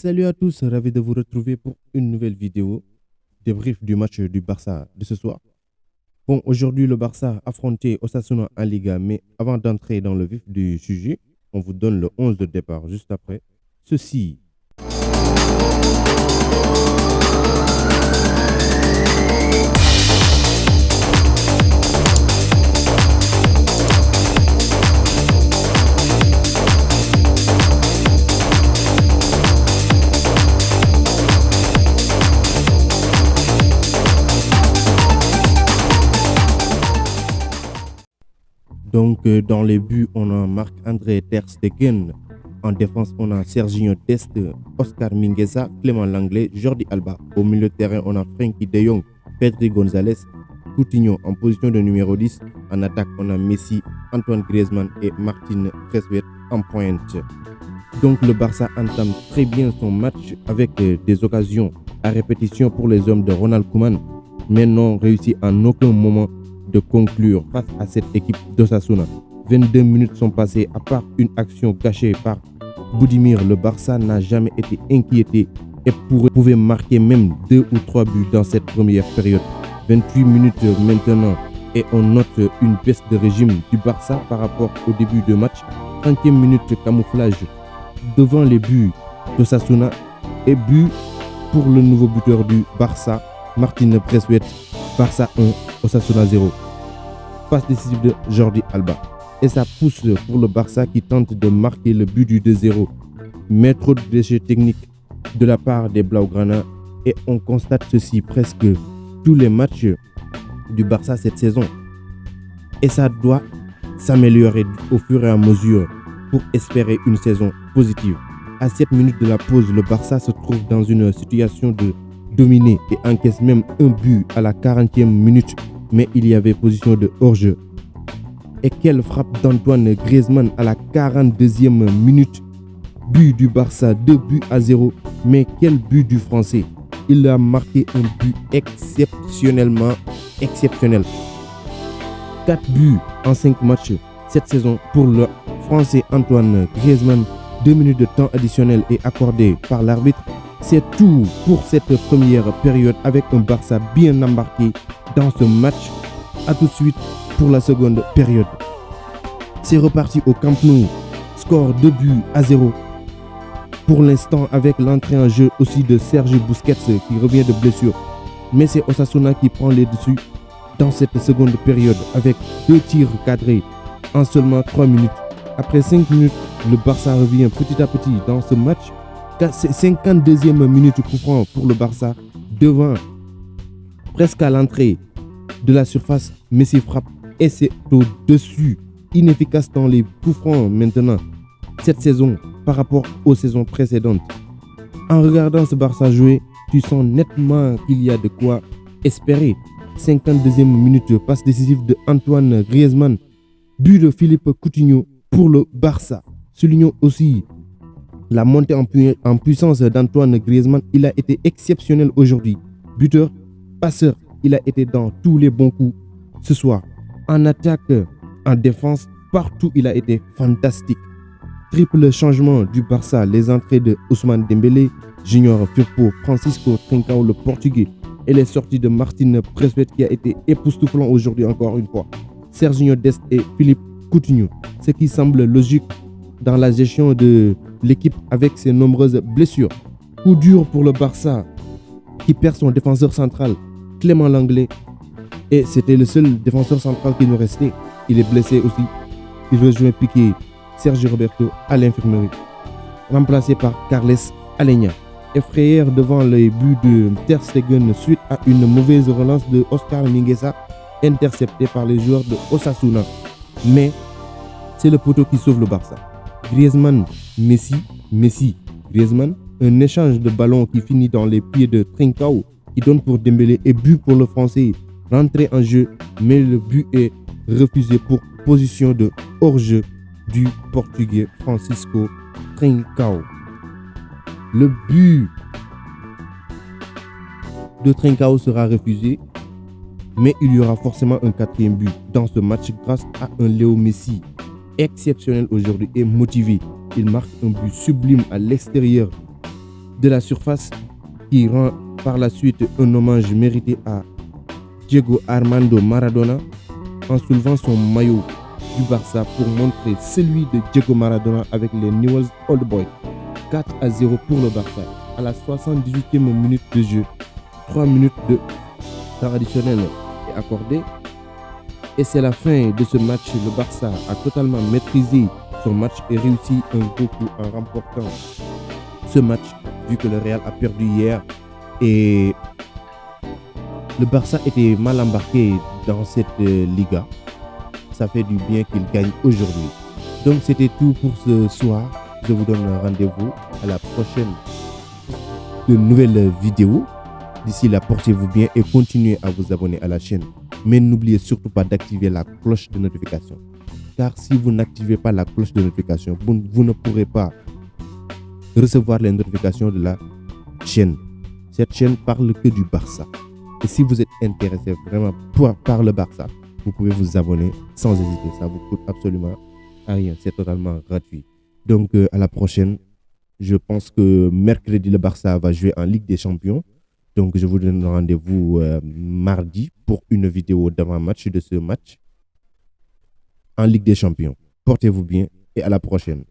Salut à tous, ravi de vous retrouver pour une nouvelle vidéo débrief du match du Barça de ce soir. Bon, aujourd'hui le Barça a affronté Osasuna en Liga, mais avant d'entrer dans le vif du sujet, on vous donne le 11 de départ juste après ceci. Donc, dans les buts, on a Marc-André Ter Stegen. En défense, on a Serginho Dest, Oscar Mingueza, Clément Langlais, Jordi Alba. Au milieu de terrain, on a Frenkie de Jong, Pedri González, Coutinho en position de numéro 10. En attaque, on a Messi, Antoine Griezmann et Martin Braithwaite en pointe. Donc, le Barça entame très bien son match avec des occasions à répétition pour les hommes de Ronald Koeman, mais n'ont réussi en aucun moment de conclure face à cette équipe d'Osasuna. 22 minutes sont passées, à part une action gâchée par Budimir. Le Barça n'a jamais été inquiété et pouvait marquer même 2 ou 3 buts dans cette première période. 28 minutes maintenant et on note une baisse de régime du Barça par rapport au début de match. 30e minute, camouflage devant les buts d'Osasuna et but pour le nouveau buteur du Barça, Martin Braithwaite. Barça 1, Osasuna 0. Passe décisive de Jordi Alba. Et ça pousse pour le Barça qui tente de marquer le but du 2-0. Mais trop de déchets techniques de la part des Blaugrana. Et on constate ceci presque tous les matchs du Barça cette saison. Et ça doit s'améliorer au fur et à mesure pour espérer une saison positive. À 7 minutes de la pause, le Barça se trouve dans une situation de dominer et encaisse même un but à la 40e minute, mais il y avait position de hors-jeu. Et quelle frappe d'Antoine Griezmann à la 42e minute. But du Barça, 2-0, mais quel but du Français. Il a marqué un but exceptionnellement exceptionnel. 4 buts en 5 matchs cette saison pour le Français Antoine Griezmann. 2 minutes de temps additionnel est accordé par l'arbitre. C'est tout pour cette première période avec un Barça bien embarqué dans ce match. A tout de suite pour la seconde période. C'est reparti au Camp Nou. Score 2-0 pour l'instant avec l'entrée en jeu aussi de Sergi Busquets qui revient de blessure. Mais c'est Osasuna qui prend les dessus dans cette seconde période avec 2 tirs cadrés en seulement 3 minutes. Après 5 minutes, le Barça revient petit à petit dans ce match. C'est 52e minute coup franc pour le Barça devant presque à l'entrée de la surface. Messi frappe et c'est au-dessus, inefficace dans les coups francs maintenant cette saison par rapport aux saisons précédentes. En regardant ce Barça jouer, tu sens nettement qu'il y a de quoi espérer. 52e minute, passe décisive de Antoine Griezmann, but de Philippe Coutinho pour le Barça. Soulignons aussi la montée en puissance d'Antoine Griezmann. Il a été exceptionnel aujourd'hui. Buteur, passeur, il a été dans tous les bons coups ce soir. En attaque, en défense, partout il a été fantastique. Triple changement du Barça. Les entrées de Ousmane Dembélé, Junior Firpo, Francisco Trincão le Portugais et les sorties de Martin Braithwaite qui a été époustouflant aujourd'hui encore une fois. Serginho Dest et Philippe Coutinho. Ce qui semble logique dans la gestion de l'équipe avec ses nombreuses blessures. Coup dur pour le Barça qui perd son défenseur central, Clément Langlais. Et c'était le seul défenseur central qui nous restait. Il est blessé aussi. Il rejoint Piqué, Sergio Roberto à l'infirmerie. Remplacé par Carles Aleñá. Et frayeur devant les buts de Ter Stegen suite à une mauvaise relance de Oscar Mingueza intercepté par les joueurs de Osasuna. Mais c'est le poteau qui sauve le Barça. Griezmann, Messi, Griezmann, un échange de ballon qui finit dans les pieds de Trincão qui donne pour Dembélé et but pour le Français. Rentré en jeu, mais le but est refusé pour position de hors-jeu du Portugais Francisco Trincão. Le but de Trincão sera refusé, mais il y aura forcément un 4e but dans ce match grâce à un Léo Messi exceptionnel aujourd'hui et motivé. Il marque un but sublime à l'extérieur de la surface qui rend par la suite un hommage mérité à Diego Armando Maradona en soulevant son maillot du Barça pour montrer celui de Diego Maradona avec les Newell's Old Boys. 4-0 pour le Barça. À la 78e minute de jeu, 3 minutes de temps additionnel est accordé. Et c'est la fin de ce match. Le Barça a totalement maîtrisé son match et réussi un gros coup en remportant ce match, vu que le Real a perdu hier. Et le Barça était mal embarqué dans cette Liga. Ça fait du bien qu'il gagne aujourd'hui. Donc c'était tout pour ce soir. Je vous donne rendez-vous à la prochaine de nouvelles vidéos. D'ici là, portez-vous bien et continuez à vous abonner à la chaîne. Mais n'oubliez surtout pas d'activer la cloche de notification. Car si vous n'activez pas la cloche de notification, vous ne pourrez pas recevoir les notifications de la chaîne. Cette chaîne parle que du Barça. Et si vous êtes intéressé vraiment par le Barça, vous pouvez vous abonner sans hésiter. Ça vous coûte absolument rien. C'est totalement gratuit. Donc à la prochaine. Je pense que mercredi, le Barça va jouer en Ligue des Champions. Donc je vous donne rendez-vous mardi pour une vidéo d'avant-match de ce match en Ligue des Champions. Portez-vous bien et à la prochaine.